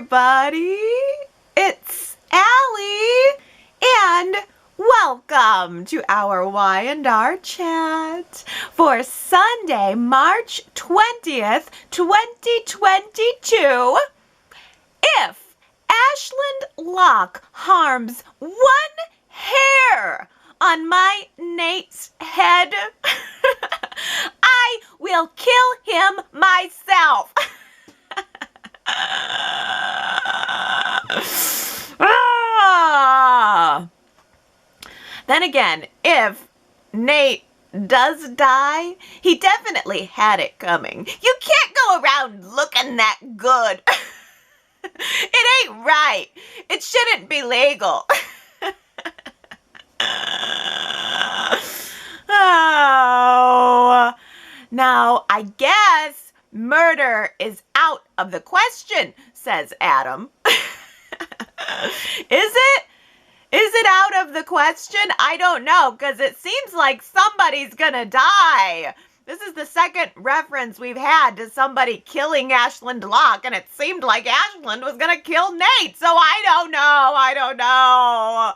everybody. It's Allie, and welcome to our Y&R Chat for Sunday, March 20th, 2022. If Ashland Locke harms one hair on my Nate's head, I will kill him myself. Then again, if Nate does die, he definitely had it coming. You can't go around looking that good. It ain't right. It shouldn't be legal. Oh, now I guess murder is out of the question, says Adam. Is it? Is it out of the question? I don't know, because it seems like somebody's gonna die. This is the second reference we've had to somebody killing Ashland Locke, and it seemed like Ashland was gonna kill Nate, so I don't know.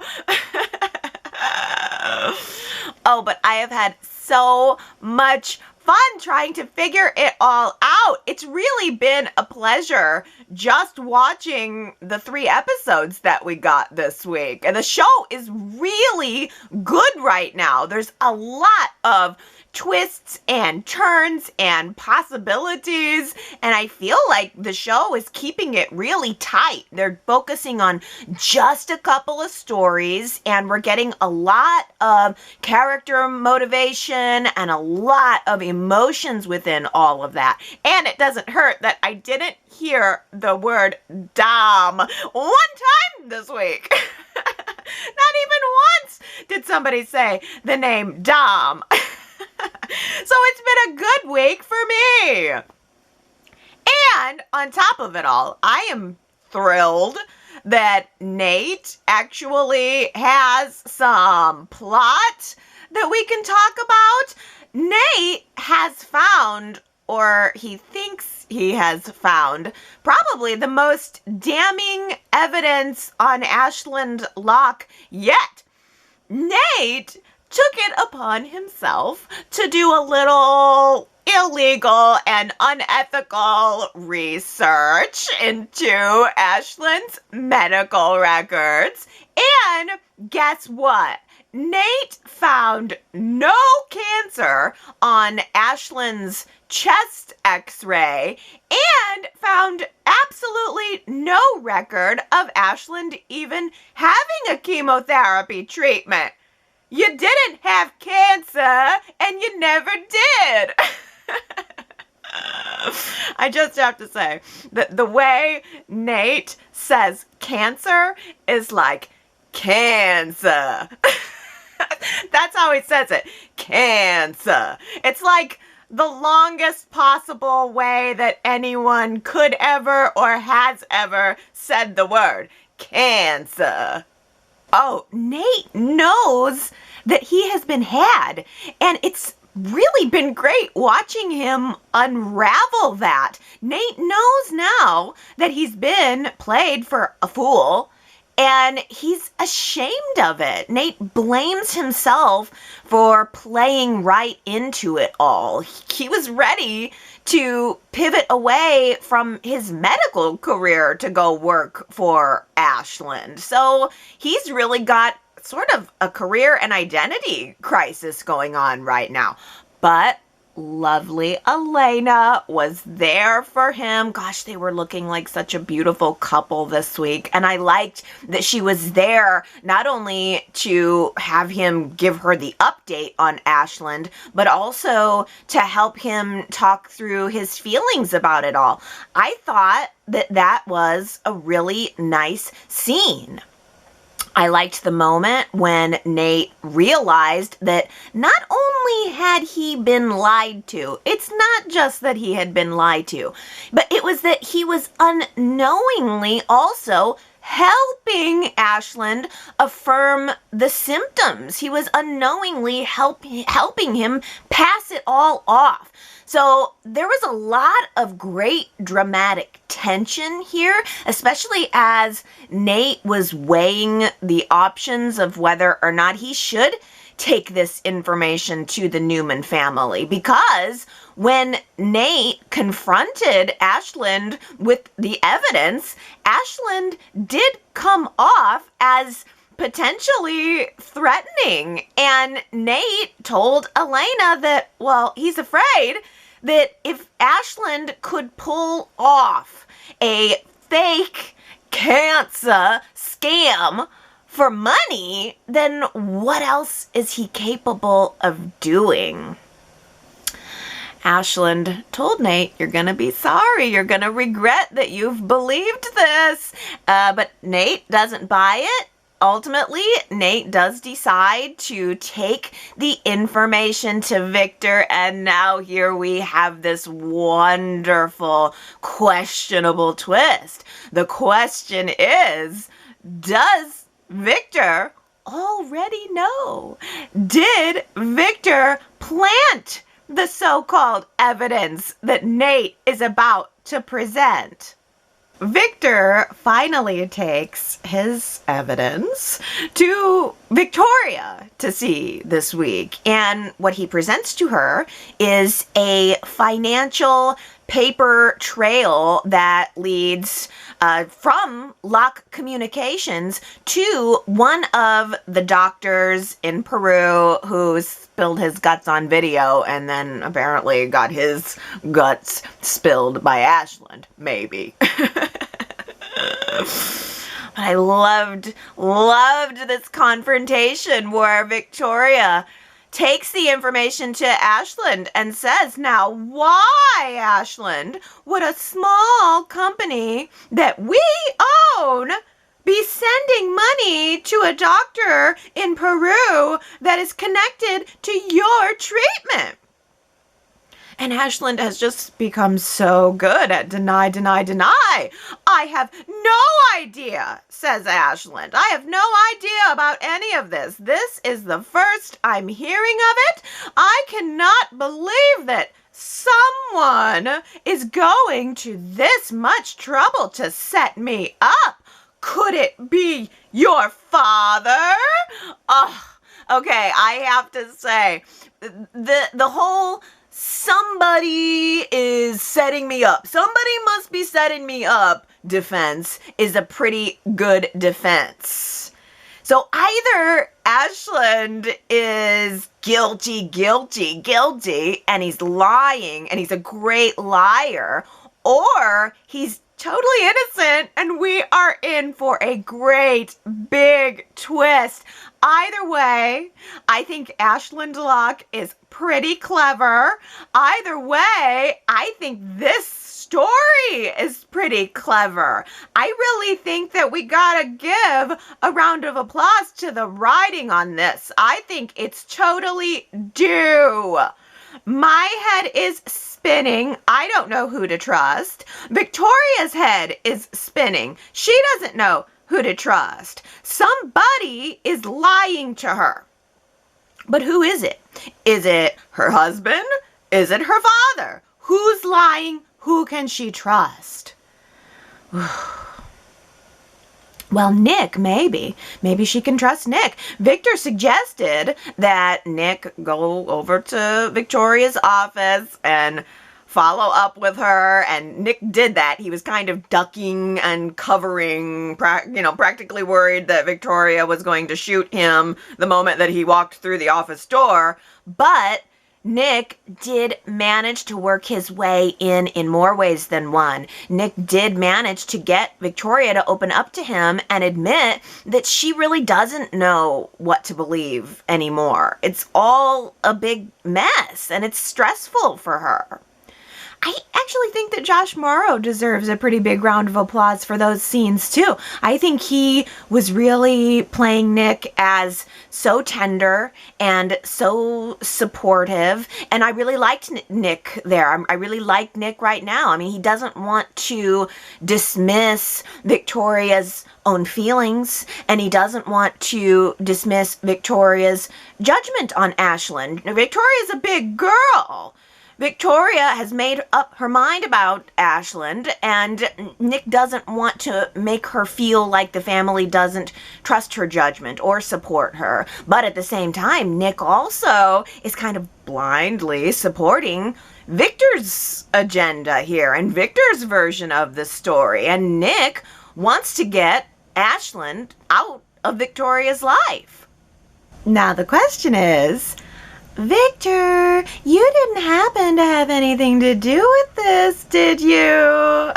Oh, but I have had so much fun trying to figure it all out. It's really been a pleasure just watching the 3 episodes that we got this week. And the show is really good right now. There's a lot of twists and turns and possibilities, and I feel like the show is keeping it really tight. They're focusing on just a couple of stories, and we're getting a lot of character motivation and a lot of emotions within all of that. And it doesn't hurt that I didn't hear the word Dom one time this week. Not even once did somebody say the name Dom. So it's been a good week for me. And on top of it all, I am thrilled that Nate actually has some plot that we can talk about. Nate has found, or he thinks he has found, probably the most damning evidence on Ashland Locke yet. Nate took it upon himself to do a little illegal and unethical research into Ashland's medical records. And guess what? Nate found no cancer on Ashland's chest x-ray and found absolutely no record of Ashland even having a chemotherapy treatment. You didn't have cancer, and you never did. I just have to say that the way Nate says cancer is like cancer. That's how he says it. Cancer. It's like the longest possible way that anyone could ever or has ever said the word. Cancer. Oh, Nate knows that he has been had, and it's really been great watching him unravel that. Nate knows now that he's been played for a fool, and he's ashamed of it. Nate blames himself for playing right into it all. He was ready to pivot away from his medical career to go work for Ashland. So he's really got sort of a career and identity crisis going on right now. But lovely Elena was there for him. Gosh, they were looking like such a beautiful couple this week. And I liked that she was there not only to have him give her the update on Ashland, but also to help him talk through his feelings about it all. I thought that that was a really nice scene. I liked the moment when Nate realized that not only had he been lied to, it's not just that he had been lied to, but it was that he was unknowingly also helping Ashland affirm the symptoms. He was unknowingly helping him pass it all off. So there was a lot of great dramatic tension here, especially as Nate was weighing the options of whether or not he should take this information to the Newman family, because when Nate confronted Ashland with the evidence, Ashland did come off as potentially threatening. And Nate told Elena that, well, he's afraid that if Ashland could pull off a fake cancer scam for money, then what else is he capable of doing? Ashland told Nate, you're going to be sorry. You're going to regret that you've believed this. But Nate doesn't buy it. Ultimately, Nate does decide to take the information to Victor, and now here we have this wonderful, questionable twist. The question is, does Victor already know? Did Victor plant the so-called evidence that Nate is about to present? Victor finally takes his evidence to Victoria to see this week. And what he presents to her is a financial paper trail that leads from Locke Communications to one of the doctors in Peru who spilled his guts on video and then apparently got his guts spilled by Ashland, maybe. I loved this confrontation where Victoria takes the information to Ashland and says, now why, Ashland, would a small company that we own be sending money to a doctor in Peru that is connected to your treatment? And Ashland has just become so good at deny, deny, deny. I have no idea, says Ashland. I have no idea about any of this. This is the first I'm hearing of it. I cannot believe that someone is going to this much trouble to set me up. Could it be your father? Oh, okay, I have to say, the whole somebody is setting me up, somebody must be setting me up defense is a pretty good defense. So either Ashland is guilty, and he's lying, and he's a great liar, or he's totally innocent, and we are in for a great big twist. Either way, I think Ashland Locke is pretty clever. Either way, I think this story is pretty clever. I really think that we gotta give a round of applause to the writing on this. I think it's totally due. My head is spinning. I don't know who to trust. Victoria's head is spinning. She doesn't know who to trust. Somebody is lying to her. But who is it? Is it her husband? Is it her father? Who's lying? Who can she trust? Well, Nick, maybe. Maybe she can trust Nick. Victor suggested that Nick go over to Victoria's office and follow up with her, and Nick did that. He was kind of ducking and covering, practically worried that Victoria was going to shoot him the moment that he walked through the office door. But Nick did manage to work his way in more ways than one. Nick did manage to get Victoria to open up to him and admit that she really doesn't know what to believe anymore. It's all a big mess, and it's stressful for her. I actually think that Josh Morrow deserves a pretty big round of applause for those scenes, too. I think he was really playing Nick as so tender and so supportive, and I really liked Nick there. I really like Nick right now. I mean, he doesn't want to dismiss Victoria's own feelings, and he doesn't want to dismiss Victoria's judgment on Ashland. Victoria's a big girl. Victoria has made up her mind about Ashland, and Nick doesn't want to make her feel like the family doesn't trust her judgment or support her. But at the same time, Nick also is kind of blindly supporting Victor's agenda here and Victor's version of the story. And Nick wants to get Ashland out of Victoria's life. Now the question is, Victor, you didn't happen to have anything to do with this, did you?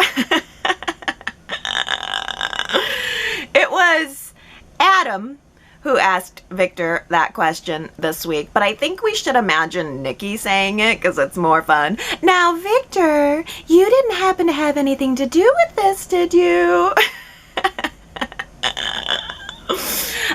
It was Adam who asked Victor that question this week, but I think we should imagine Nikki saying it because it's more fun. Now, Victor, you didn't happen to have anything to do with this, did you?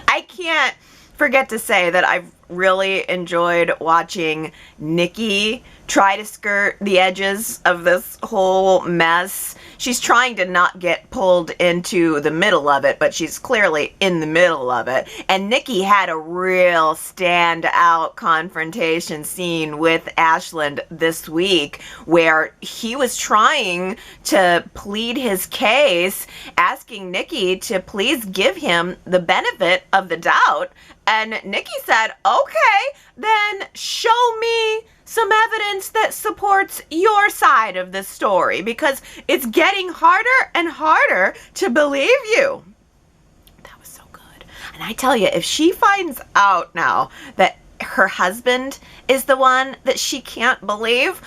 I can't forget to say that I've really enjoyed watching Nikki try to skirt the edges of this whole mess. She's trying to not get pulled into the middle of it, but she's clearly in the middle of it. And Nikki had a real standout confrontation scene with Ashland this week where he was trying to plead his case, asking Nikki to please give him the benefit of the doubt. And Nikki said, okay, then show me some evidence that supports your side of the story, because it's getting harder and harder to believe you. That was so good. And I tell you, if she finds out now that her husband is the one that she can't believe,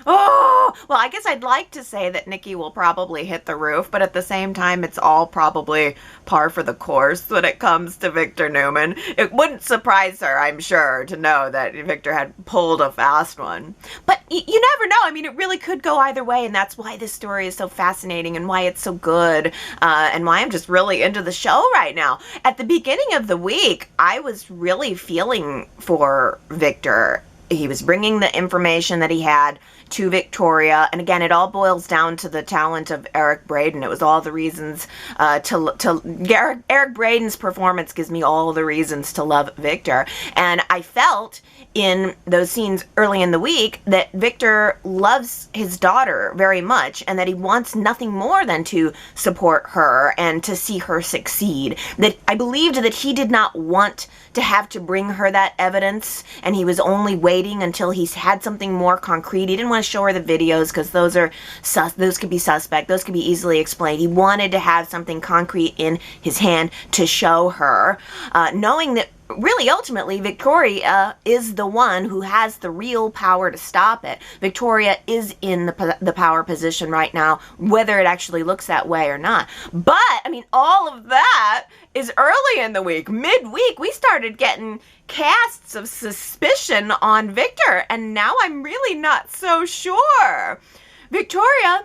well, I guess I'd like to say that Nikki will probably hit the roof, but at the same time, it's all probably par for the course when it comes to Victor Newman. It wouldn't surprise her, I'm sure, to know that Victor had pulled a fast one. But you never know. I mean, it really could go either way, and that's why this story is so fascinating and why it's so good, and why I'm just really into the show right now. At the beginning of the week, I was really feeling for Victor. He was bringing the information that he had to Victoria. And again, it all boils down to the talent of Eric Braeden. It was all the reasons Eric Braeden's performance gives me all the reasons to love Victor. And I felt in those scenes early in the week that Victor loves his daughter very much and that he wants nothing more than to support her and to see her succeed. That I believed that he did not want to have to bring her that evidence, and he was only waiting until he's had something more concrete. He didn't want to show her the videos because those could be suspect. Those could be easily explained. He wanted to have something concrete in his hand to show her, knowing that really, ultimately, Victoria is the one who has the real power to stop it. Victoria is in the power position right now, whether it actually looks that way or not. But, I mean, all of that is early in the week. Midweek, we started getting casts of suspicion on Victor, and now I'm really not so sure. Victoria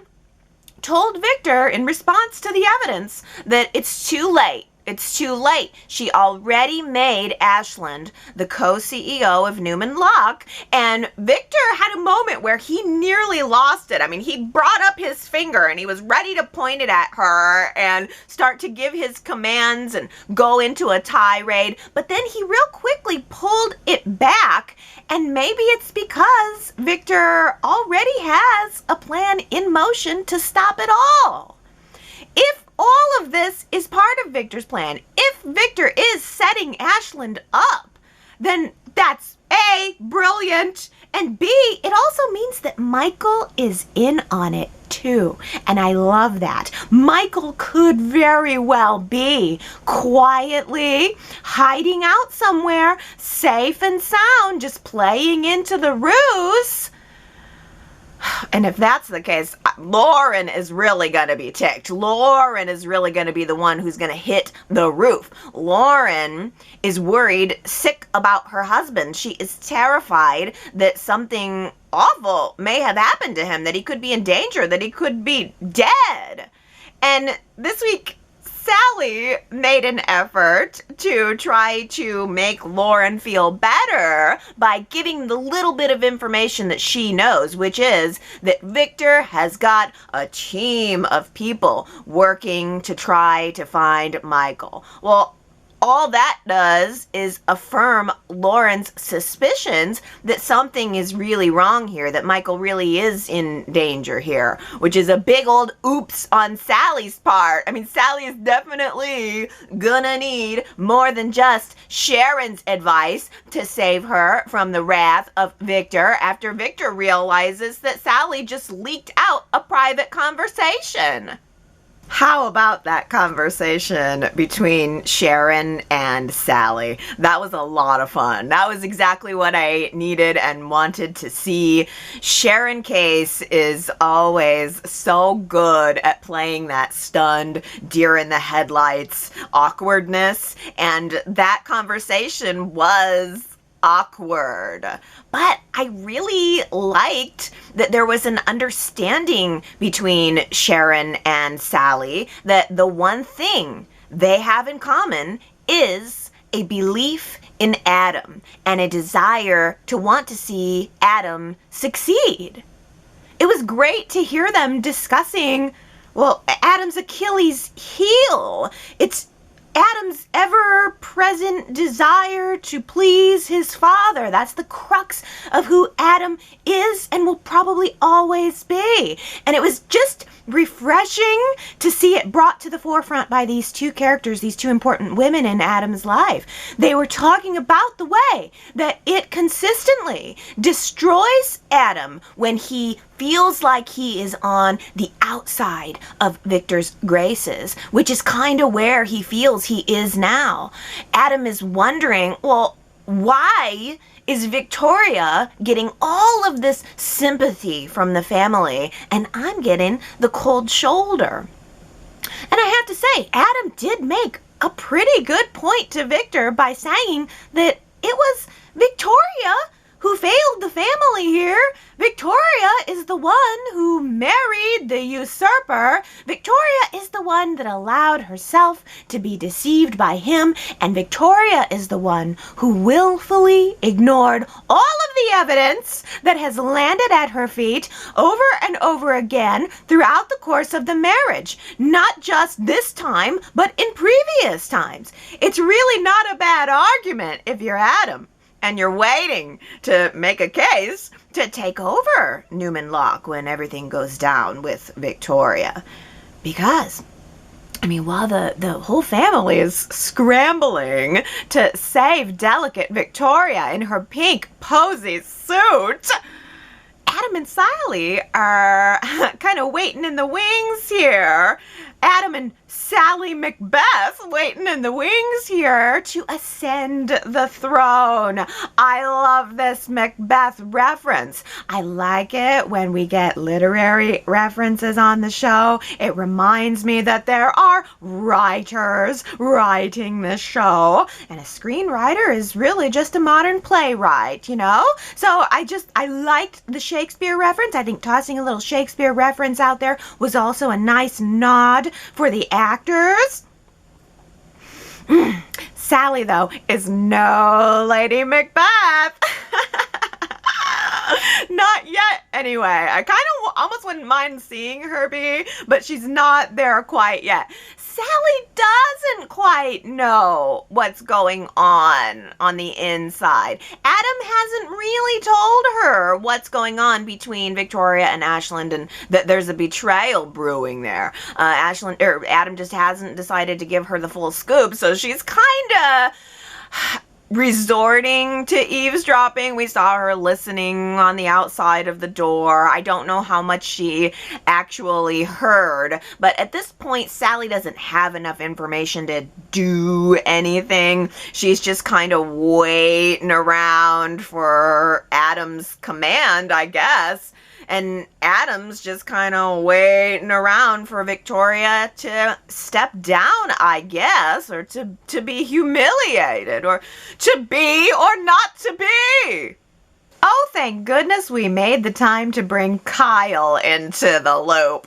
told Victor, in response to the evidence, that it's too late. It's too late. She already made Ashland the co-CEO of Newman Locke, and Victor had a moment where he nearly lost it. I mean, he brought up his finger and he was ready to point it at her and start to give his commands and go into a tirade, but then he real quickly pulled it back, and maybe it's because Victor already has a plan in motion to stop it all. If all of this is part of Victor's plan, if Victor is setting Ashland up, then that's A, brilliant, and B, it also means that Michael is in on it too. And I love that. Michael could very well be quietly hiding out somewhere, safe and sound, just playing into the ruse. And if that's the case, Lauren is really going to be ticked. Lauren is really going to be the one who's going to hit the roof. Lauren is worried, sick about her husband. She is terrified that something awful may have happened to him, that he could be in danger, that he could be dead. And this week, Sally made an effort to try to make Lauren feel better by giving the little bit of information that she knows, which is that Victor has got a team of people working to try to find Michael. Well, all that does is affirm Lauren's suspicions that something is really wrong here, that Michael really is in danger here, which is a big old oops on Sally's part. I mean, Sally is definitely gonna need more than just Sharon's advice to save her from the wrath of Victor after Victor realizes that Sally just leaked out a private conversation. How about that conversation between Sharon and Sally? That was a lot of fun. That was exactly what I needed and wanted to see. Sharon Case is always so good at playing that stunned, deer in the headlights awkwardness, and that conversation was awkward. But I really liked that there was an understanding between Sharon and Sally that the one thing they have in common is a belief in Adam and a desire to want to see Adam succeed. It was great to hear them discussing, well, Adam's Achilles heel. It's Adam's ever-present desire to please his father. That's the crux of who Adam is and will probably always be. And it was just refreshing to see it brought to the forefront by these two characters, these two important women in Adam's life. They were talking about the way that it consistently destroys Adam when he feels like he is on the outside of Victor's graces, which is kind of where he feels he is now. Adam is wondering, well, why is Victoria getting all of this sympathy from the family and I'm getting the cold shoulder? And I have to say, Adam did make a pretty good point to Victor by saying that it was Victoria who failed the family here. Victoria is the one who married the usurper. Victoria is the one that allowed herself to be deceived by him, and Victoria is the one who willfully ignored all of the evidence that has landed at her feet over and over again throughout the course of the marriage. Not just this time, but in previous times. It's really not a bad argument if you're Adam and you're waiting to make a case to take over Newman Lock when everything goes down with Victoria. Because, I mean, while the whole family is scrambling to save delicate Victoria in her pink posy suit, Adam and Sally are kind of waiting in the wings here. Adam and Sally Macbeth waiting in the wings here to ascend the throne. I love this Macbeth reference. I like it when we get literary references on the show. It reminds me that there are writers writing this show, and a screenwriter is really just a modern playwright, you know? So I liked the Shakespeare reference. I think tossing a little Shakespeare reference out there was also a nice nod for the actors. Sally, though, is no Lady Macbeth. Not yet, anyway. I kind of almost wouldn't mind seeing her be, but she's not there quite yet. Sally doesn't quite know what's going on the inside. Adam hasn't really told her what's going on between Victoria and Ashland and that there's a betrayal brewing there. Adam just hasn't decided to give her the full scoop, so she's kind of resorting to eavesdropping. We saw her listening on the outside of the door. I don't know how much she actually heard, but at this point, Sally doesn't have enough information to do anything. She's just kind of waiting around for Adam's command, I guess. And Adam's just kind of waiting around for Victoria to step down, I guess, or to be humiliated, or to be or not to be. Oh, thank goodness we made the time to bring Kyle into the loop.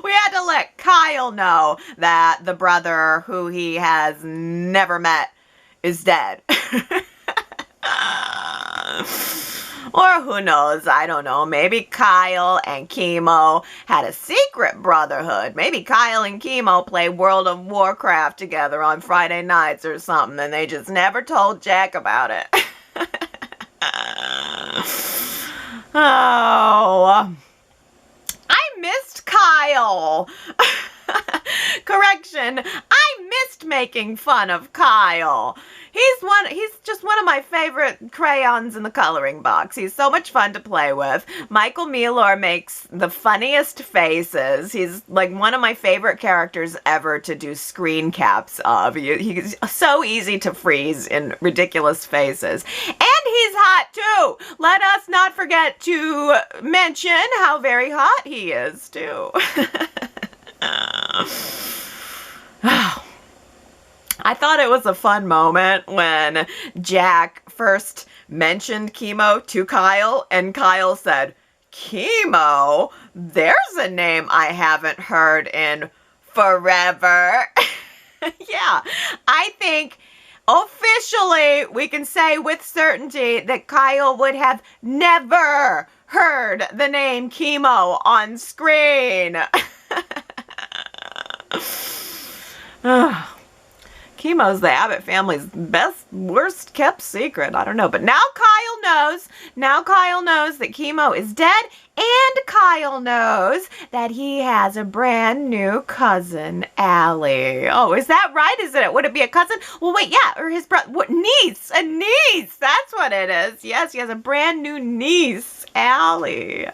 We had to let Kyle know that the brother who he has never met is dead. Or who knows, I don't know, maybe Kyle and Chemo had a secret brotherhood. Maybe Kyle and Chemo play World of Warcraft together on Friday nights or something, and they just never told Jack about it. Oh, I missed Kyle. Correction, I missed making fun of Kyle. He's just one of my favorite crayons in the coloring box. He's so much fun to play with. Michael Mealor makes the funniest faces. He's like one of my favorite characters ever to do screen caps of. He's so easy to freeze in ridiculous faces. And he's hot too. Let us not forget to mention how very hot he is too. I thought it was a fun moment when Jack first mentioned Chemo to Kyle, and Kyle said, Chemo? There's a name I haven't heard in forever. Yeah, I think officially we can say with certainty that Kyle would have never heard the name Chemo on screen. Chemo's the Abbott family's worst kept secret. I don't know. But now Kyle knows. Now Kyle knows that Chemo is dead. And Kyle knows that he has a brand new cousin, Allie. Oh, is that right? Would it be a cousin? Well, wait, yeah. Or his brother. What? Niece. A niece. That's what it is. Yes, he has a brand new niece, Allie.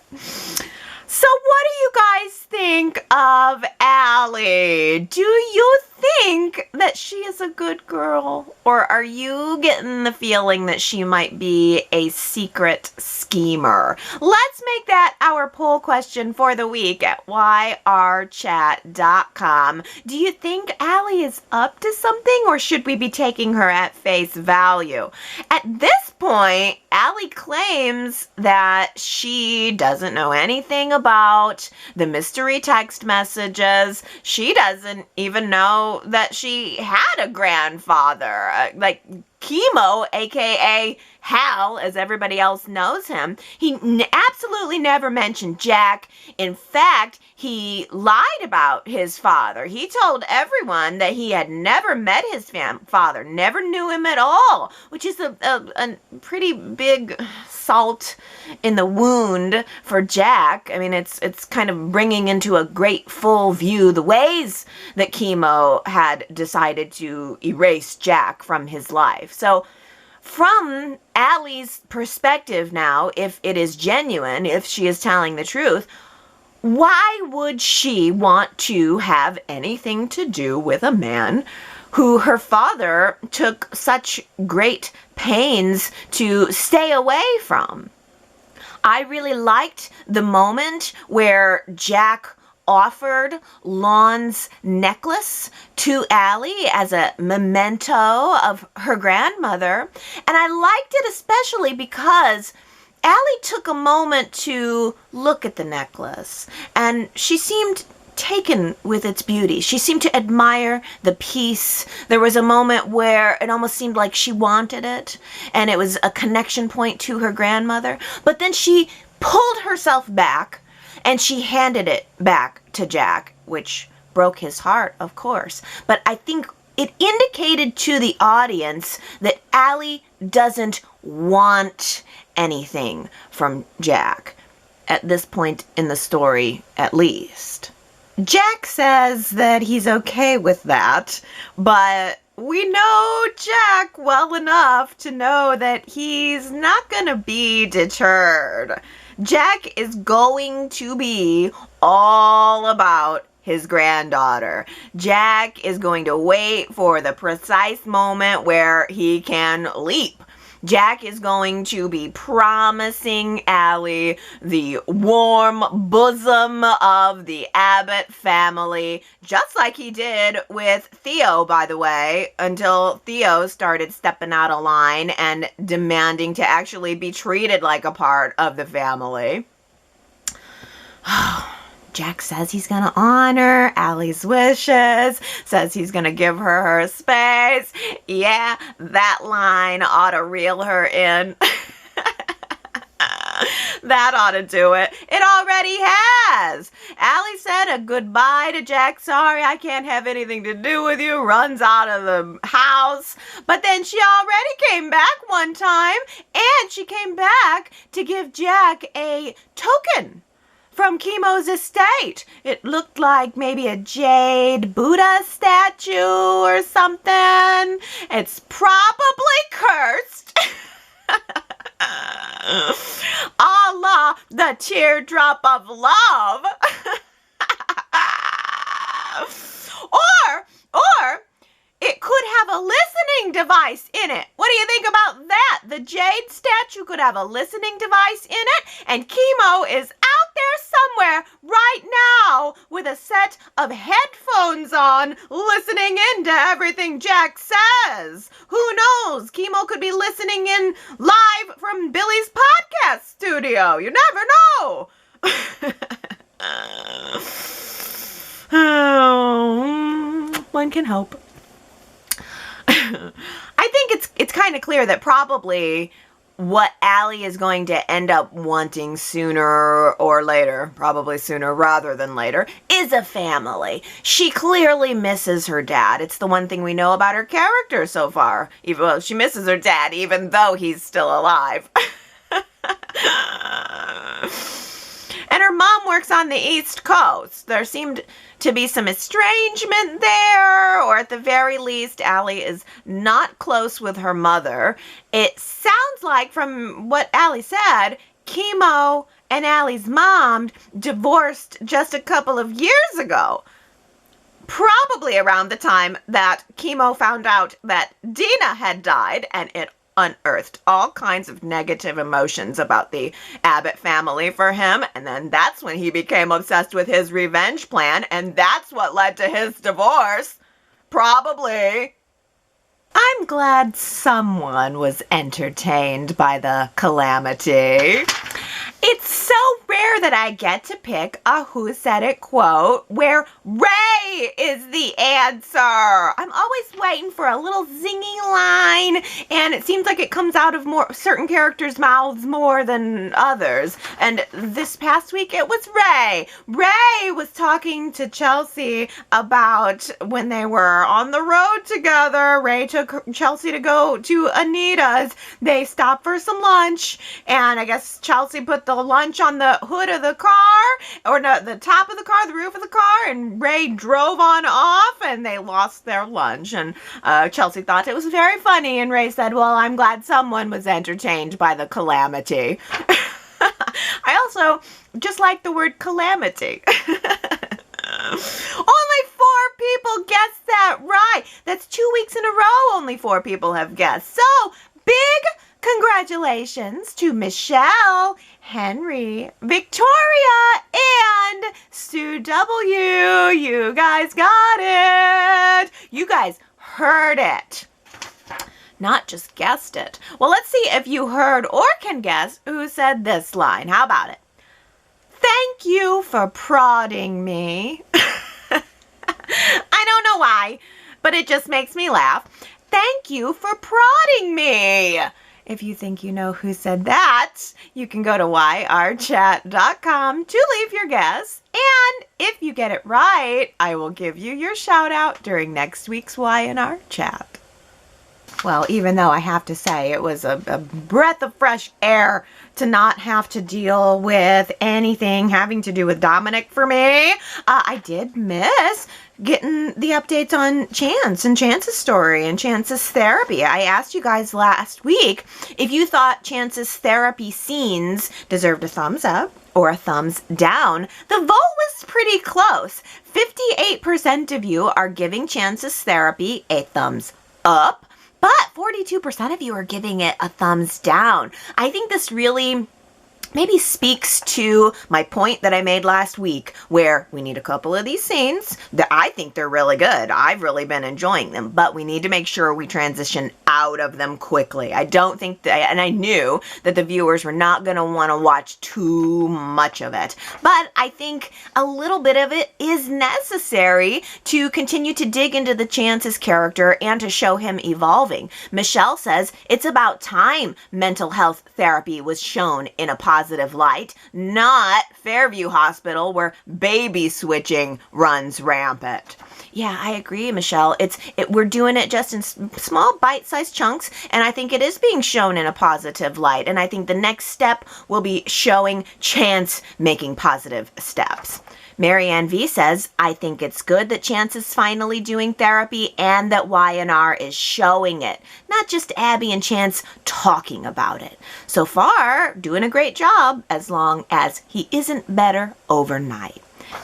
So what do you guys think of Allie? Do you think that she is a good girl? Or are you getting the feeling that she might be a secret schemer? Let's make that our poll question for the week at yrchat.com. Do you think Allie is up to something, or should we be taking her at face value? At this point, Allie claims that she doesn't know anything about the mystery text messages. She doesn't even know that she had a grandfather. Like Chemo, aka Hal, as everybody else knows him, he absolutely never mentioned Jack. In fact, he lied about his father. He told everyone that he had never met his father, never knew him at all, which is a pretty big salt in the wound for Jack. I mean, it's kind of bringing into a great full view the ways that Chemo had decided to erase Jack from his life. So from Allie's perspective now, if it is genuine, if she is telling the truth, why would she want to have anything to do with a man who her father took such great pains to stay away from? I really liked the moment where Jack offered Lon's necklace to Allie as a memento of her grandmother. And I liked it especially because Allie took a moment to look at the necklace, and she seemed taken with its beauty. She seemed to admire the piece. There was a moment where it almost seemed like she wanted it, and it was a connection point to her grandmother. But then she pulled herself back, and she handed it back to Jack, which broke his heart, of course. But I think it indicated to the audience that Allie doesn't want anything from Jack, at this point in the story, at least. Jack says that he's okay with that, but we know Jack well enough to know that he's not going to be deterred. Jack is going to be all about his granddaughter. Jack is going to wait for the precise moment where he can leap. Jack is going to be promising Allie the warm bosom of the Abbott family, just like he did with Theo, by the way, until Theo started stepping out of line and demanding to actually be treated like a part of the family. Jack says he's going to honor Allie's wishes, says he's going to give her space. Yeah, that line ought to reel her in. That ought to do it. It already has. Allie said a goodbye to Jack. Sorry, I can't have anything to do with you. Runs out of the house. But then she already came back one time, and she came back to give Jack a token from Chemo's estate. It looked like maybe a jade Buddha statue or something. It's probably cursed. A la the teardrop of love. or it could have a listening device in it. What do you think about that? The jade statue could have a listening device in it, and Chemo is out there somewhere right now with a set of headphones on, listening in to everything Jack says. Who knows? Chemo could be listening in live from Billy's podcast studio. You never know. One can hope. I think it's kind of clear that probably what Allie is going to end up wanting sooner or later, probably sooner rather than later, is a family. She clearly misses her dad. It's the one thing we know about her character so far. Well, she misses her dad even though he's still alive. And her mom works on the East Coast. There seemed to be some estrangement there, or at the very least, Allie is not close with her mother. It sounds like, from what Allie said, Chemo and Allie's mom divorced just a couple of years ago. Probably around the time that Chemo found out that Dina had died, and it unearthed all kinds of negative emotions about the Abbott family for him, and then that's when he became obsessed with his revenge plan, and that's what led to his divorce. Probably. I'm glad someone was entertained by the calamity. It's so rare that I get to pick a Who Said It quote where Ray is the answer. I'm always waiting for a little zingy line, and it seems like it comes out of certain characters' mouths more than others. And this past week, it was Ray. Ray was talking to Chelsea about when they were on the road together. Ray took Chelsea to go to Anita's. They stopped for some lunch, and I guess Chelsea put the lunch on the hood of the car, or no, the top of the car, the roof of the car, and Ray drove on off, and they lost their lunch. And Chelsea thought it was very funny, and Ray said, well, I'm glad someone was entertained by the calamity. I also just like the word calamity. Only 4 people guessed that right. That's 2 weeks in a row only 4 people have guessed. So, big congratulations to Michelle, Henry, Victoria, and Sue W. You guys got it. You guys heard it. Not just guessed it. Well, let's see if you heard or can guess who said this line. How about it? Thank you for prodding me. I don't know why, but it just makes me laugh. Thank you for prodding me. If you think you know who said that, you can go to yrchat.com to leave your guess. And if you get it right, I will give you your shout out during next week's Y&R Chat. Well, even though I have to say it was a breath of fresh air to not have to deal with anything having to do with Dominic for me, I did miss getting the updates on Chance and Chance's story and Chance's therapy. I asked you guys last week if you thought Chance's therapy scenes deserved a thumbs up or a thumbs down. The vote was pretty close. 58% of you are giving Chance's therapy a thumbs up, but 42% of you are giving it a thumbs down. I think this really maybe speaks to my point that I made last week, where we need a couple of these scenes that I think they're really good. I've really been enjoying them, but we need to make sure we transition out of them quickly. I don't think that, and I knew that the viewers were not going to want to watch too much of it, but I think a little bit of it is necessary to continue to dig into the Chance's character and to show him evolving. Michelle says it's about time mental health therapy was shown in a positive positive light, not Fairview Hospital where baby switching runs rampant. Yeah, I agree, Michelle. We're doing it just in small bite-sized chunks, and I think it is being shown in a positive light. And I think the next step will be showing Chance making positive steps. Marianne V says, I think it's good that Chance is finally doing therapy and that Y&R is showing it, not just Abby and Chance talking about it. So far, doing a great job as long as he isn't better overnight.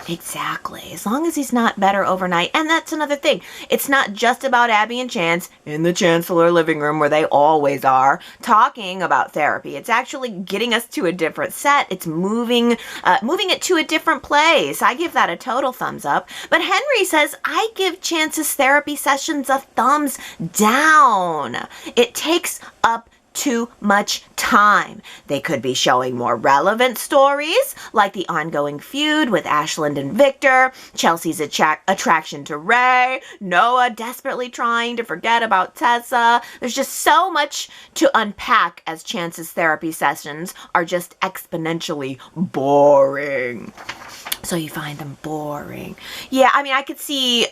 Exactly. As long as he's not better overnight. And that's another thing. It's not just about Abby and Chance in the Chancellor living room where they always are talking about therapy. It's actually getting us to a different set. It's moving it to a different place. I give that a total thumbs up. But Henry says, I give Chance's therapy sessions a thumbs down. It takes up too much time. They could be showing more relevant stories, like the ongoing feud with Ashland and Victor, Chelsea's attraction to Ray, Noah desperately trying to forget about Tessa. There's just so much to unpack as Chance's therapy sessions are just exponentially boring. So you find them boring. Yeah, I mean, I could see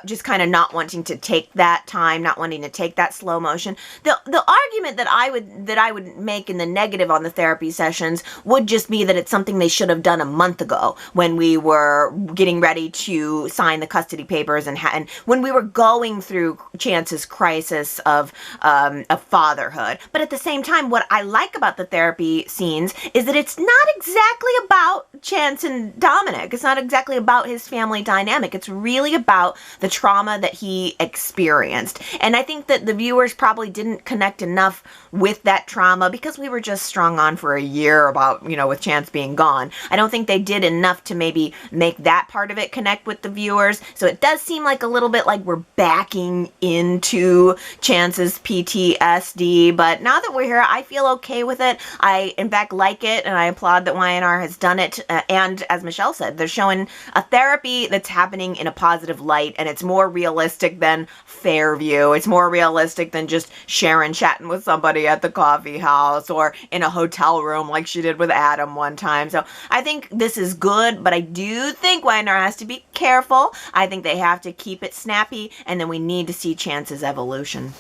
just kind of not wanting to take that time, not wanting to take that slow motion. The argument that I would make in the negative on the therapy sessions would just be that it's something they should have done a month ago when we were getting ready to sign the custody papers and when we were going through Chance's crisis of fatherhood. But at the same time, what I like about the therapy scenes is that it's not exactly about Chance and Dominic. It's not exactly about his family dynamic. It's really about the trauma that he experienced. And I think that the viewers probably didn't connect enough with that trauma because we were just strung on for a year about, with Chance being gone. I don't think they did enough to maybe make that part of it connect with the viewers. So it does seem like a little bit like we're backing into Chance's PTSD. But now that we're here, I feel okay with it. I, in fact, like it, and I applaud that Y&R has done it. And as Michelle said, they're showing a therapy that's happening in a positive light, and it's more realistic than Fairview. It's more realistic than just Sharon chatting with somebody at the coffee house or in a hotel room like she did with Adam one time. So I think this is good, but I do think Y&R has to be careful. I think they have to keep it snappy, and then we need to see Chance's evolution.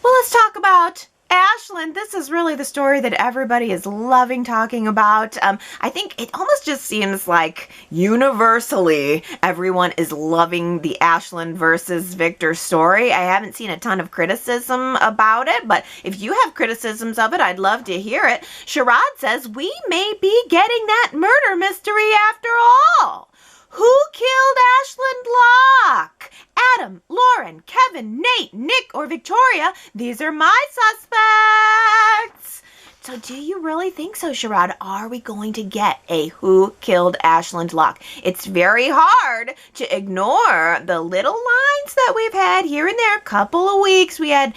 Well, let's talk about Ashland. This is really the story that everybody is loving talking about. I think it almost just seems like universally everyone is loving the Ashland versus Victor story. I haven't seen a ton of criticism about it, but if you have criticisms of it, I'd love to hear it. Sherrod says, we may be getting that murder mystery after all. Who killed Ashland Locke? Adam, Lauren, Kevin, Nate, Nick, or Victoria? These are my suspects. So do you really think so, Sherrod? Are we going to get a Who Killed Ashland Locke? It's very hard to ignore the little lines that we've had here and there. A couple of weeks we had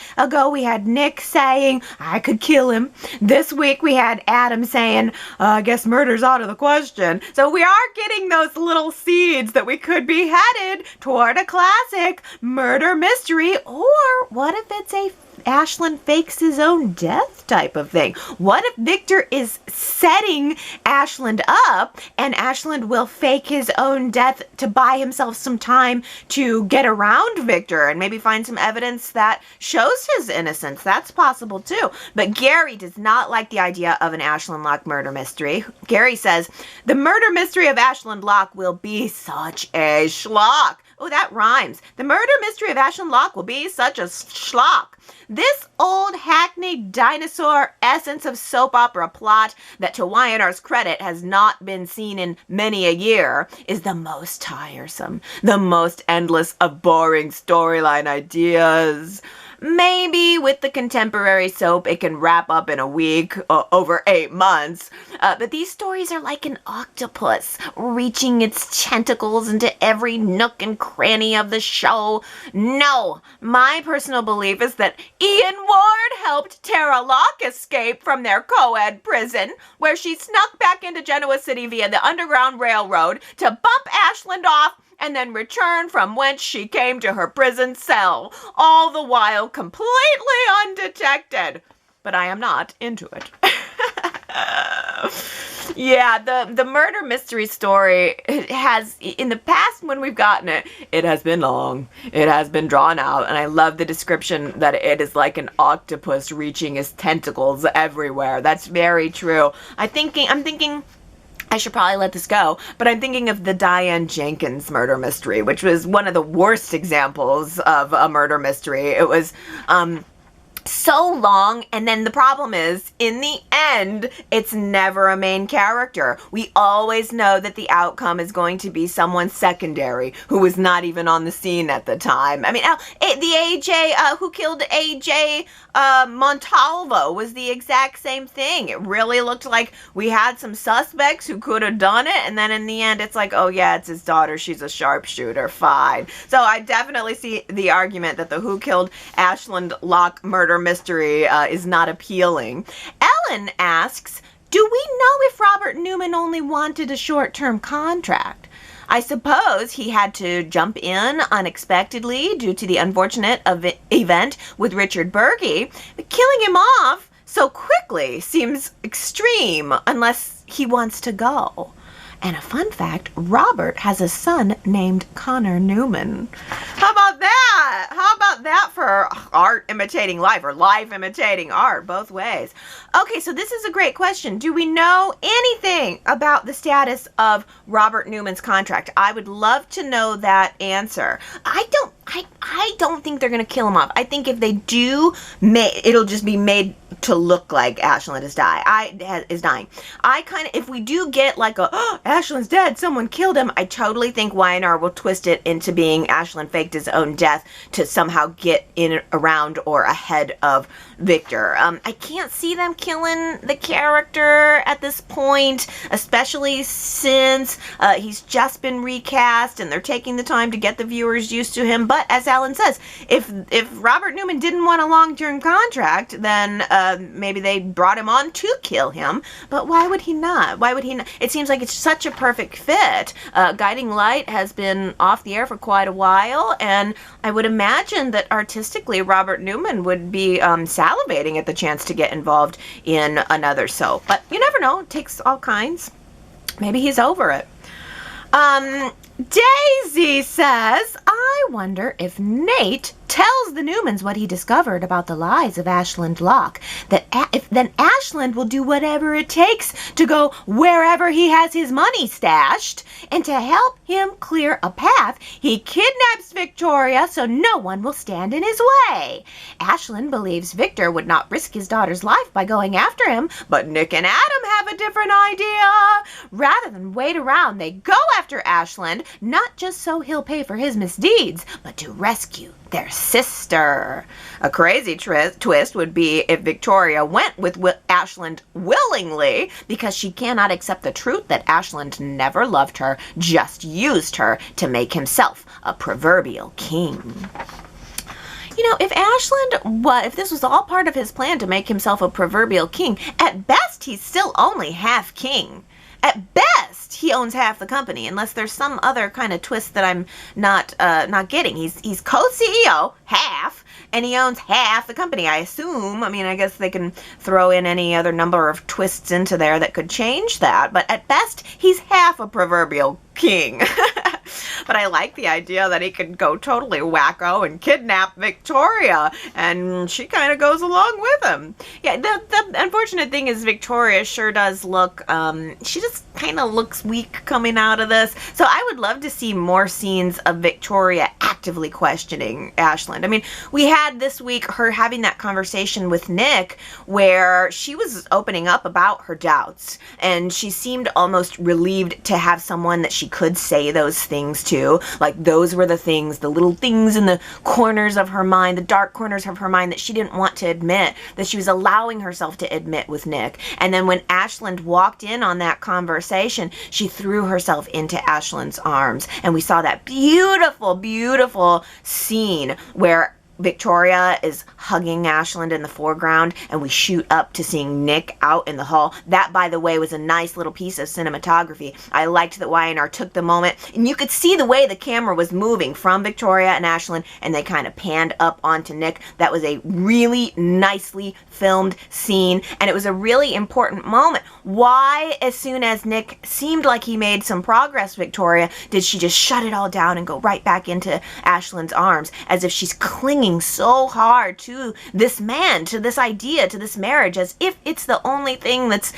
Nick saying, I could kill him. This week we had Adam saying, I guess murder's out of the question. So we are getting those little seeds that we could be headed toward a classic murder mystery. Or what if it's a Ashland fakes his own death type of thing? What if Victor is setting Ashland up and Ashland will fake his own death to buy himself some time to get around Victor and maybe find some evidence that shows his innocence? That's possible too. But Gary does not like the idea of an Ashland Locke murder mystery. Gary says, the murder mystery of Ashland Locke will be such a schlock. Oh, that rhymes. The murder mystery of Ashland Locke will be such a schlock. This old hackneyed dinosaur essence of soap opera plot that, to Y&R's credit, has not been seen in many a year is the most tiresome, the most endless of boring storyline ideas. Maybe with the contemporary soap, it can wrap up in a week, over 8 months. But these stories are like an octopus, reaching its tentacles into every nook and cranny of the show. No, my personal belief is that Ian Ward helped Tara Locke escape from their co-ed prison, where she snuck back into Genoa City via the Underground Railroad to bump Ashland off and then return from whence she came to her prison cell, all the while completely undetected. But I am not into it. Yeah, the murder mystery story, it has, in the past when we've gotten it, it has been long. It has been drawn out, and I love the description that it is like an octopus reaching his tentacles everywhere. That's very true. I'm thinking I should probably let this go, but I'm thinking of the Diane Jenkins murder mystery, which was one of the worst examples of a murder mystery. It was, so long, and then the problem is, in the end, it's never a main character. We always know that the outcome is going to be someone secondary who was not even on the scene at the time. I mean, the AJ, who killed AJ Montalvo was the exact same thing. It really looked like we had some suspects who could have done it, and then in the end, it's like, oh yeah, it's his daughter. She's a sharpshooter. Fine. So I definitely see the argument that the Who Killed Ashland Locke murder mystery is not appealing. Ellen asks, do we know if Robert Newman only wanted a short-term contract? I suppose he had to jump in unexpectedly due to the unfortunate event with Richard Berge. But killing him off so quickly seems extreme unless he wants to go. And a fun fact, Robert has a son named Connor Newman. How about that? How about that for art imitating life, or life imitating art, both ways? Okay, so this is a great question. Do we know anything about the status of Robert Newman's contract? I would love to know that answer. I don't think they're going to kill him off. I think if they do, it'll just be made to look like Ashland is dying. If we do get like Ashland's dead, someone killed him, I totally think Y&R will twist it into being Ashland faked his own death to somehow get in, around, or ahead of Victor. I can't see them killing the character at this point, especially since he's just been recast and they're taking the time to get the viewers used to him. But as Alan says, if Robert Newman didn't want a long-term contract, then maybe they brought him on to kill him. But why would he not? Why would he not? It seems like it's such a perfect fit. Guiding Light has been off the air for quite a while, and I would imagine that artistically Robert Newman would be salivating at the chance to get involved in another soap. But you never know. It takes all kinds. Maybe he's over it. Daisy says, I wonder if Nate tells the Newmans what he discovered about the lies of Ashland Locke, then Ashland will do whatever it takes to go wherever he has his money stashed, and to help him clear a path, he kidnaps Victoria so no one will stand in his way. Ashland believes Victor would not risk his daughter's life by going after him, but Nick and Adam have a different idea. Rather than wait around, they go after Ashland, not just so he'll pay for his misdeeds, but to rescue their sister. A crazy twist would be if Victoria went with Ashland willingly, because she cannot accept the truth that Ashland never loved her, just used her to make himself a proverbial king. You know, if this was all part of his plan to make himself a proverbial king, at best he's still only half king. At best, he owns half the company, unless there's some other kind of twist that I'm not getting. He's co-CEO, half, and he owns half the company, I assume. I mean, I guess they can throw in any other number of twists into there that could change that, but at best, he's half a proverbial king. But I like the idea that he could go totally wacko and kidnap Victoria, and she kind of goes along with him. Yeah, the unfortunate thing is Victoria sure does look, she just kind of looks weak coming out of this. So I would love to see more scenes of Victoria actively questioning Ashland. I mean, we had this week her having that conversation with Nick where she was opening up about her doubts, and she seemed almost relieved to have someone that she could say those things to. Like, those were the things, the little things in the corners of her mind, the dark corners of her mind that she didn't want to admit, that she was allowing herself to admit with Nick. And then when Ashland walked in on that conversation, she threw herself into Ashland's arms, and we saw that beautiful, beautiful scene where Victoria is hugging Ashland in the foreground, and we shoot up to seeing Nick out in the hall. That, by the way, was a nice little piece of cinematography. I liked that Y&R took the moment, and you could see the way the camera was moving from Victoria and Ashland, and they kind of panned up onto Nick. That was a really nicely filmed scene, and it was a really important moment. Why, as soon as Nick seemed like he made some progress, Victoria, did she just shut it all down and go right back into Ashland's arms, as if she's clinging so hard to this man, to this idea, to this marriage, as if it's the only thing that's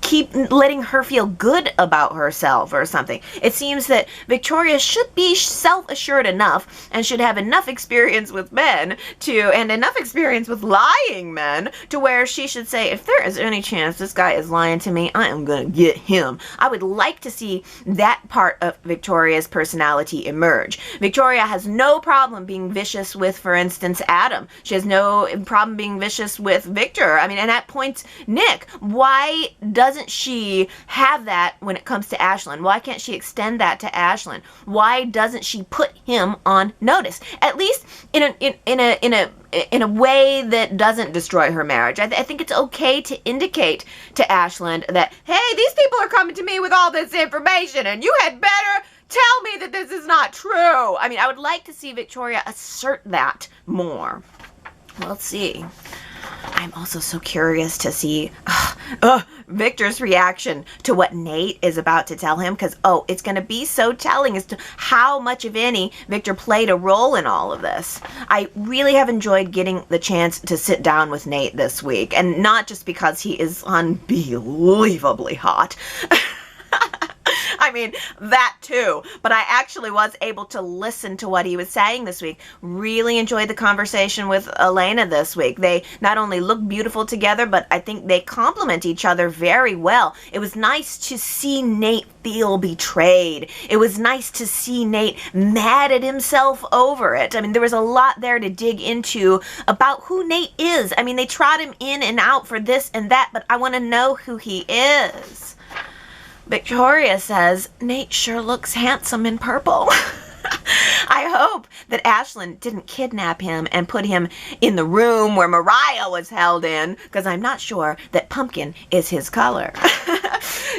keep letting her feel good about herself or something. It seems that Victoria should be self-assured enough and should have enough experience with men and enough experience with lying men to where she should say, if there is any chance this guy is lying to me, I am gonna get him. I would like to see that part of Victoria's personality emerge. Victoria has no problem being vicious with, for instance, Adam. She has no problem being vicious with Victor. I mean, and at points, Nick. Why doesn't she have that when it comes to Ashland? Why can't she extend that to Ashland? Why doesn't she put him on notice? At least in a way that doesn't destroy her marriage. I think it's okay to indicate to Ashland that, hey, these people are coming to me with all this information, and you had better tell me that this is not true. I mean, I would like to see Victoria assert that more. We'll see. I'm also so curious to see Victor's reaction to what Nate is about to tell him, because, it's going to be so telling as to how much, if any, Victor played a role in all of this. I really have enjoyed getting the chance to sit down with Nate this week, and not just because he is unbelievably hot. I mean, that too. But I actually was able to listen to what he was saying this week. Really enjoyed the conversation with Elena this week. They not only look beautiful together, but I think they complement each other very well. It was nice to see Nate feel betrayed. It was nice to see Nate mad at himself over it. I mean, there was a lot there to dig into about who Nate is. I mean, they trot him in and out for this and that, but I want to know who he is. Victoria says, Nate sure looks handsome in purple. I hope that Ashland didn't kidnap him and put him in the room where Mariah was held in, because I'm not sure that pumpkin is his color.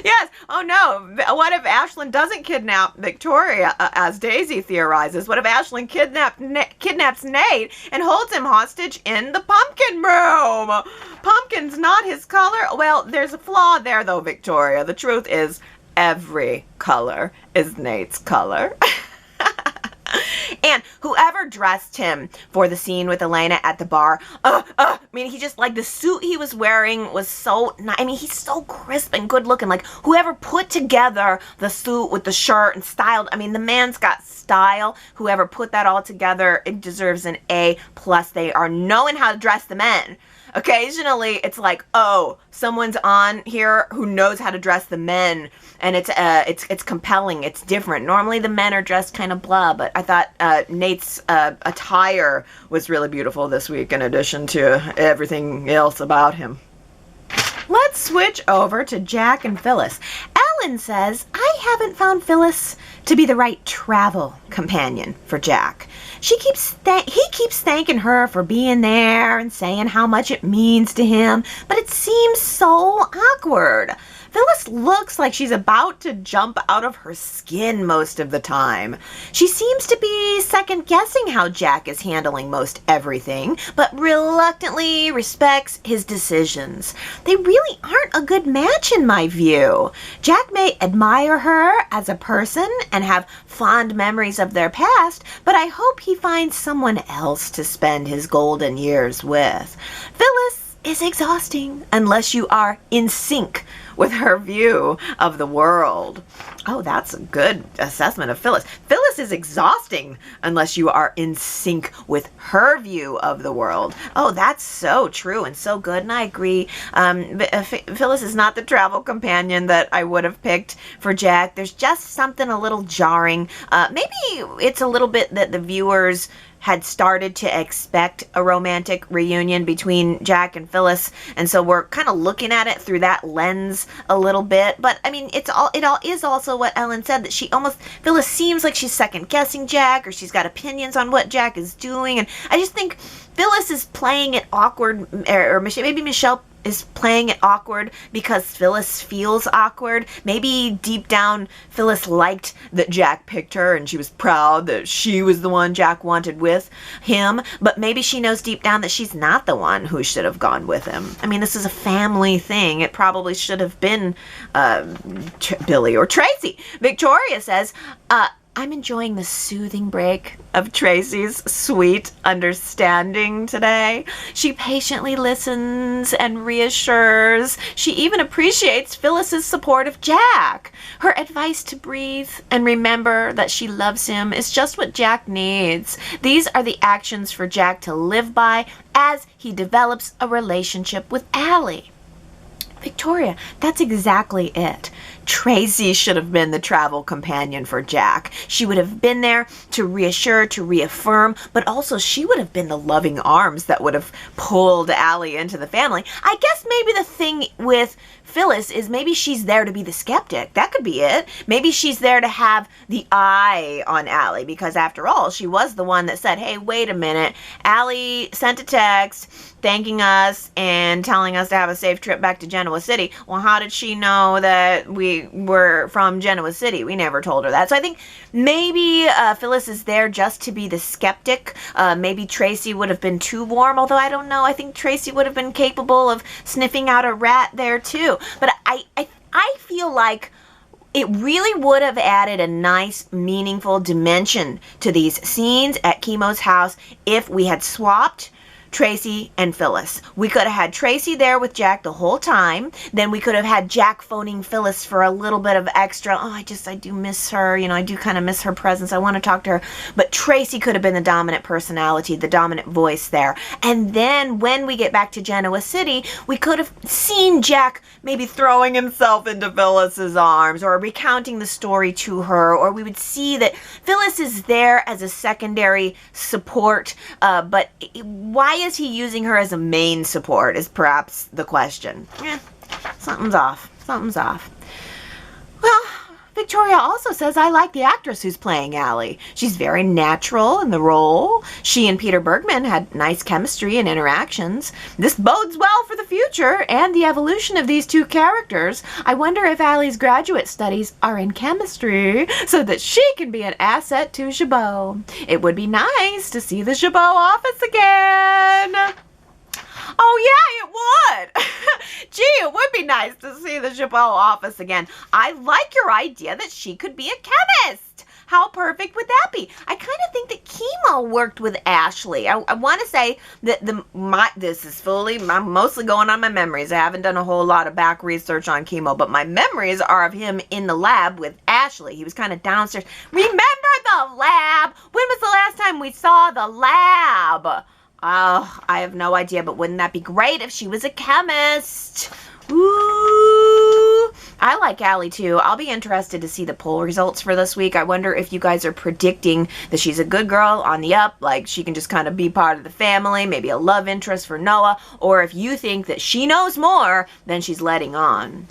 Yes. Oh no. What if Ashland doesn't kidnap Victoria, as Daisy theorizes? What if Ashland kidnaps Nate and holds him hostage in the pumpkin room? Pumpkin's not his color. Well, there's a flaw there though, Victoria. The truth is, every color is Nate's color. And whoever dressed him for the scene with Elena at the bar, I mean, he just, like, the suit he was wearing was so nice. I mean, he's so crisp and good looking. Like, whoever put together the suit with the shirt and styled, I mean, the man's got style. Whoever put that all together, it deserves an A+. They are knowing how to dress the men. Occasionally, it's like, someone's on here who knows how to dress the men, and it's compelling, it's different. Normally, the men are dressed kind of blah, but I thought Nate's attire was really beautiful this week, in addition to everything else about him. Let's switch over to Jack and Phyllis. Ellen says, I haven't found Phyllis to be the right travel companion for Jack. He keeps thanking her for being there and saying how much it means to him, but it seems so awkward. Phyllis looks like she's about to jump out of her skin most of the time. She seems to be second-guessing how Jack is handling most everything, but reluctantly respects his decisions. They really aren't a good match in my view. Jack may admire her as a person and have fond memories of their past, but I hope he finds someone else to spend his golden years with. Phyllis is exhausting unless you are in sync with her view of the world. Oh, that's a good assessment of Phyllis. Phyllis is exhausting unless you are in sync with her view of the world. Oh, that's so true and so good, and I agree. Phyllis is not the travel companion that I would have picked for Jack. There's just something a little jarring. Maybe it's a little bit that the viewers had started to expect a romantic reunion between Jack and Phyllis, and so we're kind of looking at it through that lens a little bit. But I mean, it all is also what Ellen said, that Phyllis seems like she's second guessing Jack, or she's got opinions on what Jack is doing, and I just think Phyllis is playing it awkward, or maybe Michelle is playing it awkward because Phyllis feels awkward. Maybe deep down Phyllis liked that Jack picked her and she was proud that she was the one Jack wanted with him, but maybe she knows deep down that she's not the one who should have gone with him. I mean, this is a family thing. It probably should have been Billy or Tracy. Victoria says, I'm enjoying the soothing break of Tracy's sweet understanding today. She patiently listens and reassures. She even appreciates Phyllis's support of Jack. Her advice to breathe and remember that she loves him is just what Jack needs. These are the actions for Jack to live by as he develops a relationship with Allie. Victoria, that's exactly it. Tracy should have been the travel companion for Jack. She would have been there to reassure, to reaffirm, but also she would have been the loving arms that would have pulled Allie into the family. I guess maybe the thing with Phyllis is maybe she's there to be the skeptic. That could be it. Maybe she's there to have the eye on Allie, because after all, she was the one that said, hey, wait a minute. Allie sent a text thanking us and telling us to have a safe trip back to Genoa City. Well, how did she know that we were from Genoa City? We never told her that. So I think maybe Phyllis is there just to be the skeptic. Maybe Tracy would have been too warm, although I don't know. I think Tracy would have been capable of sniffing out a rat there too. But I feel like it really would have added a nice, meaningful dimension to these scenes at Chemo's house if we had swapped Tracy and Phyllis. We could have had Tracy there with Jack the whole time. Then we could have had Jack phoning Phyllis for a little bit of extra. Oh, I do miss her. You know, I do kind of miss her presence. I want to talk to her. But Tracy could have been the dominant personality, the dominant voice there. And then when we get back to Genoa City, we could have seen Jack maybe throwing himself into Phyllis's arms or recounting the story to her, or we would see that Phyllis is there as a secondary support, but why is he using her as a main support is perhaps the question. Something's off. Something's off. Well, Victoria also says, I like the actress who's playing Allie. She's very natural in the role. She and Peter Bergman had nice chemistry and interactions. This bodes well for the future and the evolution of these two characters. I wonder if Allie's graduate studies are in chemistry so that she can be an asset to Chabot. It would be nice to see the Chabot office again. Oh, yeah, it would. Gee, it would be nice to see the Chabot office again. I like your idea that she could be a chemist. How perfect would that be? I kind of think that Chemo worked with Ashley. I want to say that this is I'm mostly going on my memories. I haven't done a whole lot of back research on Chemo, but my memories are of him in the lab with Ashley. He was kind of downstairs. Remember the lab? When was the last time we saw the lab? Oh, I have no idea, but wouldn't that be great if she was a chemist? Ooh, I like Allie too. I'll be interested to see the poll results for this week. I wonder if you guys are predicting that she's a good girl on the up, like she can just kind of be part of the family, maybe a love interest for Noah, or if you think that she knows more than she's letting on.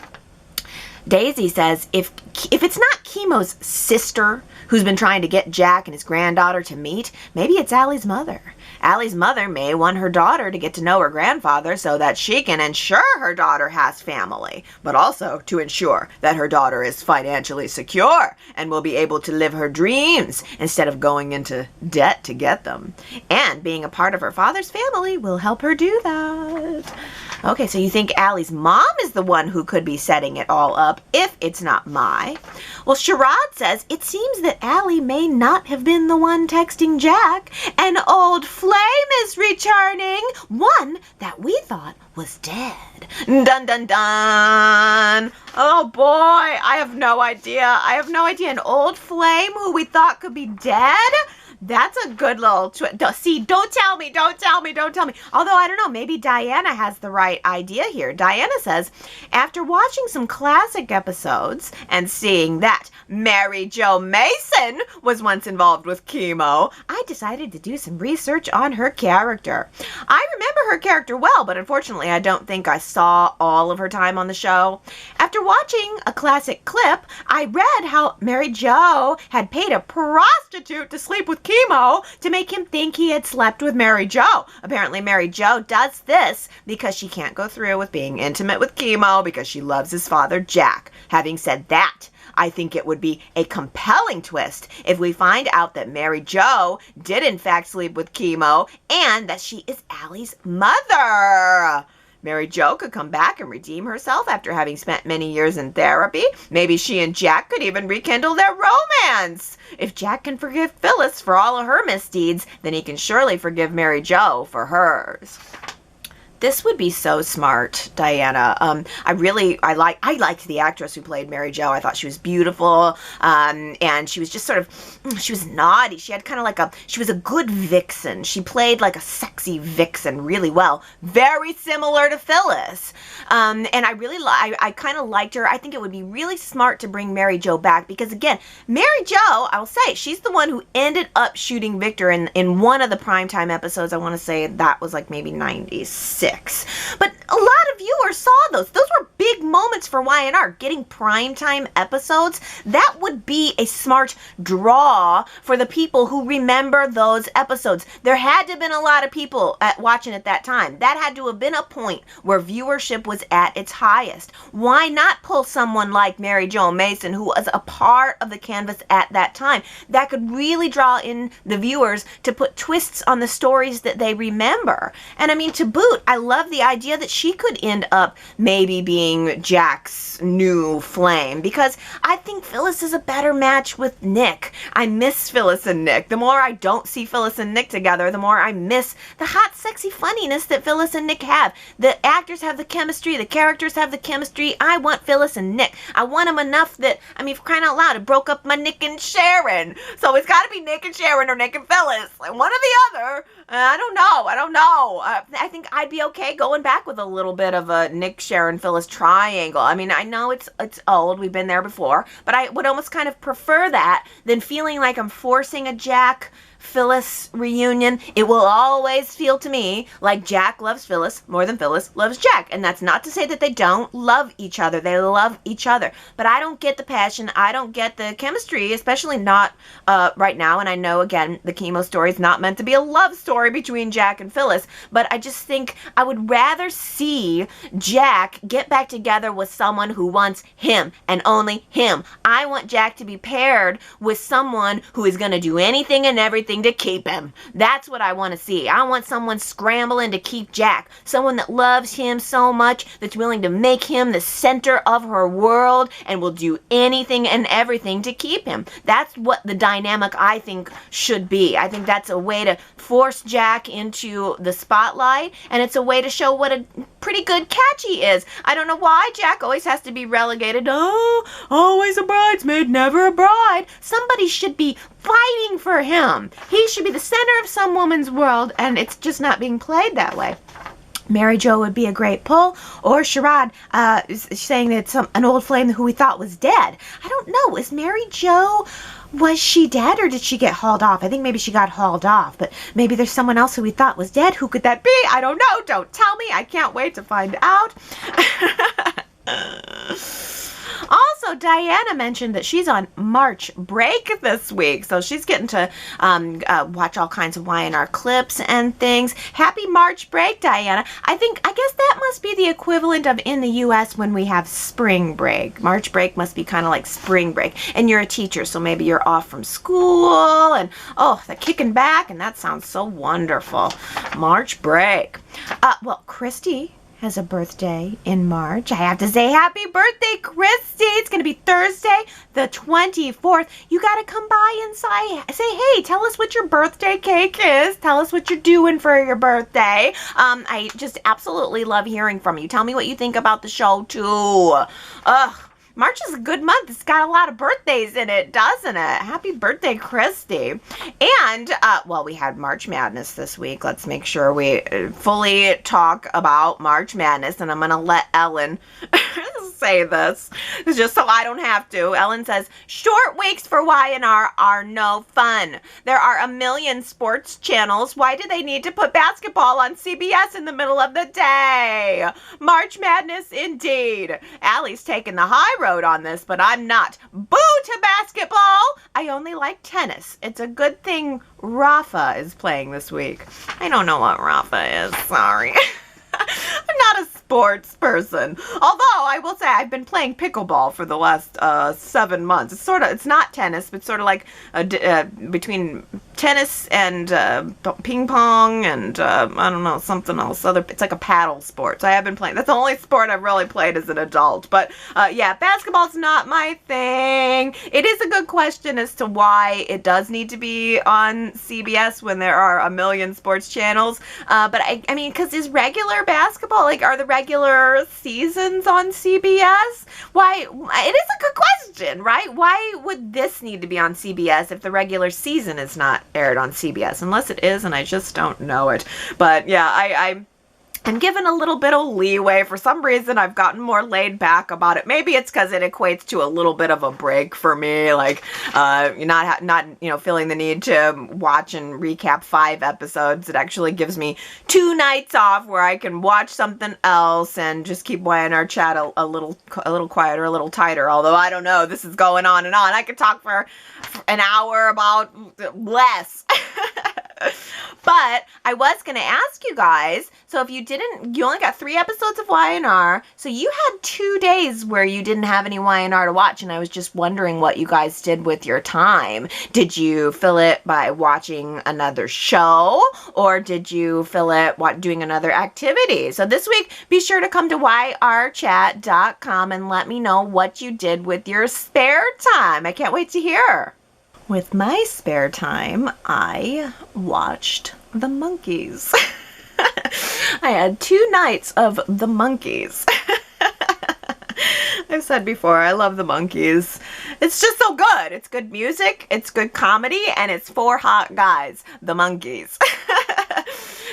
Daisy says, if it's not Chemo's sister who's been trying to get Jack and his granddaughter to meet, maybe it's Allie's mother. Allie's mother may want her daughter to get to know her grandfather so that she can ensure her daughter has family, but also to ensure that her daughter is financially secure and will be able to live her dreams instead of going into debt to get them. And being a part of her father's family will help her do that. Okay, so you think Allie's mom is the one who could be setting it all up if it's not Mai. Well, Sherrod says it seems that Allie may not have been the one texting Jack. An old flame is returning, one that we thought was dead. Dun dun dun. Oh boy, I have no idea. An old flame who we thought could be dead? That's a good little see, don't tell me. Although, I don't know, maybe Diana has the right idea here. Diana says, after watching some classic episodes and seeing that Mary Jo Mason was once involved with chemo, I decided to do some research on her character. I remember her character well, but unfortunately I don't think I saw all of her time on the show. After watching a classic clip, I read how Mary Jo had paid a prostitute to sleep with chemo to make him think he had slept with Mary Jo. Apparently Mary Jo does this because she can't go through with being intimate with chemo because she loves his father, Jack. Having said that, I think it would be a compelling twist if we find out that Mary Jo did in fact sleep with chemo and that she is Allie's mother. Mary Jo could come back and redeem herself after having spent many years in therapy. Maybe she and Jack could even rekindle their romance. If Jack can forgive Phyllis for all of her misdeeds, then he can surely forgive Mary Jo for hers. This would be so smart, Diana. I liked the actress who played Mary Jo. I thought she was beautiful, and she was just sort of, she was naughty. She had kind of like she was a good vixen. She played like a sexy vixen really well, very similar to Phyllis. And I kind of liked her. I think it would be really smart to bring Mary Jo back because, again, Mary Jo, I will say, she's the one who ended up shooting Victor in one of the primetime episodes. I want to say that was like maybe 96. But a lot of viewers saw those. Those were big moments for Y&R. Getting primetime episodes, that would be a smart draw for the people who remember those episodes. There had to have been a lot of people watching at that time. That had to have been a point where viewership was at its highest. Why not pull someone like Mary Jo Mason, who was a part of the canvas at that time, that could really draw in the viewers to put twists on the stories that they remember. And I mean, to boot, I love the idea that she could end up maybe being Jack's new flame, because I think Phyllis is a better match with Nick. I miss Phyllis and Nick. The more I don't see Phyllis and Nick together, the more I miss the hot, sexy funniness that Phyllis and Nick have. The actors have the chemistry, the characters have the chemistry. I want Phyllis and Nick. I want them enough that, I mean, for crying out loud, it broke up my Nick and Sharon. So it's got to be Nick and Sharon or Nick and Phyllis. Like one or the other. I don't know. I think I'd be okay going back with a little bit of a Nick, Sharon, Phyllis triangle. I mean, I know it's old. We've been there before. But I would almost kind of prefer that than feeling like I'm forcing a Jack Phyllis reunion. It will always feel to me like Jack loves Phyllis more than Phyllis loves Jack. And that's not to say that they don't love each other. They love each other. But I don't get the passion. I don't get the chemistry, especially not right now. And I know, again, the chemo story is not meant to be a love story between Jack and Phyllis. But I just think I would rather see Jack get back together with someone who wants him and only him. I want Jack to be paired with someone who is going to do anything and everything to keep him. That's what I want to see. I want someone scrambling to keep Jack. Someone that loves him so much that's willing to make him the center of her world and will do anything and everything to keep him. That's what the dynamic I think should be. I think that's a way to force Jack into the spotlight, and it's a way to show what a pretty good catch he is. I don't know why Jack always has to be relegated. Oh, always a bridesmaid, never a bride. Somebody should be fighting for him. He should be the center of some woman's world, and it's just not being played that way. Mary Jo would be a great pull, or Sherrod saying that it's an old flame who we thought was dead. I don't know. Is Mary Jo, was she dead or did she get hauled off? I think maybe she got hauled off, but maybe there's someone else who we thought was dead. Who could that be? I don't know. Don't tell me. I can't wait to find out. Also, Diana mentioned that she's on March break this week, so she's getting to watch all kinds of Y&R clips and things. Happy March break, Diana. I guess that must be the equivalent of in the U.S. when we have spring break. March break must be kind of like spring break. And you're a teacher, so maybe you're off from school, and oh, the kicking back, and that sounds so wonderful. March break. Well, Christy has a birthday in March. I have to say happy birthday, Christy. It's going to be Thursday, the 24th. You got to come by and say, hey, tell us what your birthday cake is. Tell us what you're doing for your birthday. I just absolutely love hearing from you. Tell me what you think about the show, too. March is a good month. It's got a lot of birthdays in it, doesn't it? Happy birthday, Christy. And, well, we had March Madness this week. Let's make sure we fully talk about March Madness. And I'm going to let Ellen say this, just so I don't have to. Ellen says, short weeks for Y&R are no fun. There are a million sports channels. Why do they need to put basketball on CBS in the middle of the day? March Madness indeed. Allie's taking the high road on this, but I'm not. Boo to basketball! I only like tennis. It's a good thing Rafa is playing this week. I don't know what Rafa is, sorry. I'm not a sports person. Although I will say I've been playing pickleball for the last 7 months. It's not tennis, but sort of like between tennis and ping pong and I don't know, something else. It's like a paddle sport. So I have been playing. That's the only sport I've really played as an adult. But yeah, basketball's not my thing. It is a good question as to why it does need to be on CBS when there are a million sports channels. But I mean, because is regular basketball, like, are the regular seasons on CBS? Why? It is a good question, right? Why would this need to be on CBS if the regular season is not aired on CBS? Unless it is, and I just don't know it. But yeah, I'm given a little bit of leeway. For some reason, I've gotten more laid back about it. Maybe it's because it equates to a little bit of a break for me, like not feeling the need to watch and recap 5 episodes. It actually gives me 2 nights off where I can watch something else and just keep Y&R Chat a little quieter, a little tighter. Although I don't know, this is going on and on. I could talk for an hour about less. But I was going to ask you guys, so if you only got 3 episodes of Y&R, so you had 2 days where you didn't have any Y&R to watch, and I was just wondering what you guys did with your time. Did you fill it by watching another show, or did you fill it doing another activity? So this week, be sure to come to yrchat.com and let me know what you did with your spare time. I can't wait to hear. With my spare time, I watched The Monkees. I had 2 nights of The Monkees. I've said before, I love The Monkees. It's just so good. It's good music, it's good comedy, and it's 4 hot guys. The Monkees.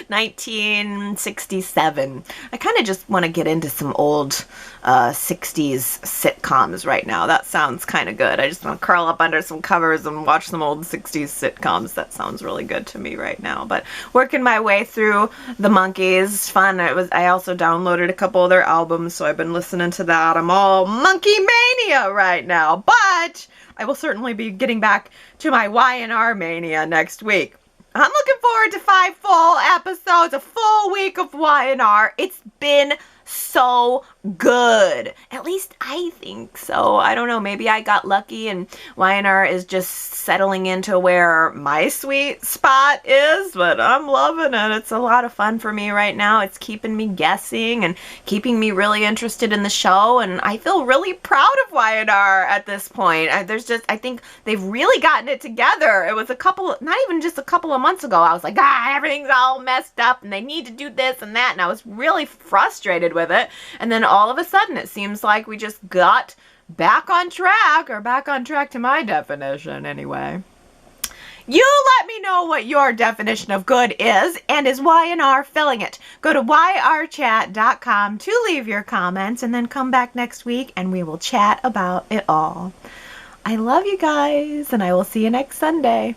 1967. I kind of just want to get into some old 60s sitcoms right now. That sounds kind of good. I just want to curl up under some covers and watch some old 60s sitcoms. That sounds really good to me right now. But working my way through The Monkees, fun. I also downloaded a couple of their albums, so I've been listening to that. I'm all monkey mania right now. But I will certainly be getting back to my Y&R mania next week. I'm looking forward to 5 full episodes, a full week of Y&R. It's been so good. At least I think so. I don't know. Maybe I got lucky and Y&R is just settling into where my sweet spot is, but I'm loving it. It's a lot of fun for me right now. It's keeping me guessing and keeping me really interested in the show, and I feel really proud of Y&R at this point. I think they've really gotten it together. It was not even just a couple of months ago, I was like, everything's all messed up and they need to do this and that, and I was really frustrated with it. And then all of a sudden it seems like we just got back on track, or back on track to my definition anyway. You let me know what your definition of good is, and is Y&R filling it? Go to yrchat.com to leave your comments, and then come back next week and we will chat about it all. I love you guys, and I will see you next Sunday.